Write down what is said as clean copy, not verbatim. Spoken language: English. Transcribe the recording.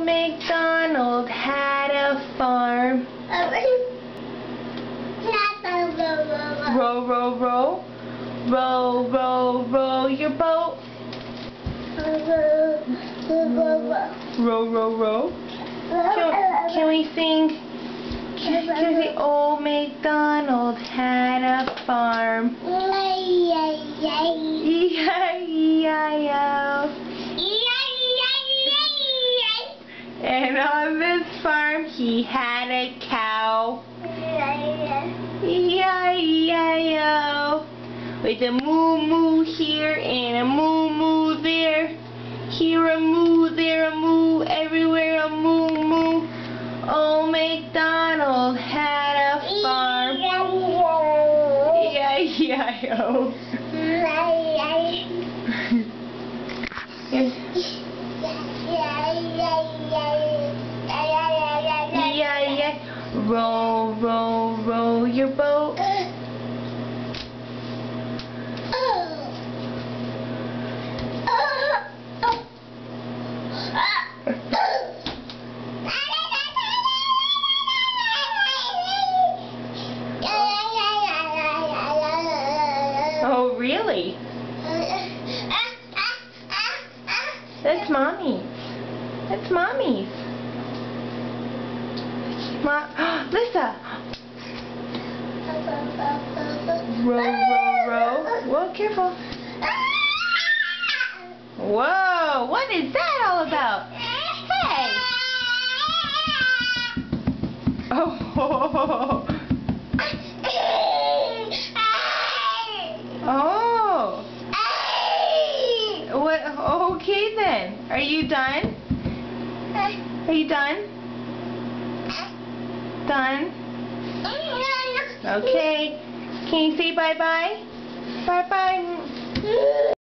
MacDonald had a farm. Row, row, row. Row, row, row your boat. Row, row, row. Can we sing? The old MacDonald had a farm. E-I-E-I-O. And on this farm he had a cow. E-I-E-I-O. With a moo-moo here and a moo-moo there. Here a moo, there a moo, everywhere a moo-moo. Old MacDonald had a farm. E-I-E-I-O. E-I-E-I. Row, row, row your boat. Oh, really? That's Mommy. That's Mommy's. Lissa. Row, row, row. Whoa, careful. Whoa, what is that all about? Hey. Oh. Oh. What? Okay then. Are you done? Are you done? Done? Okay. Can you say bye-bye? Bye-bye.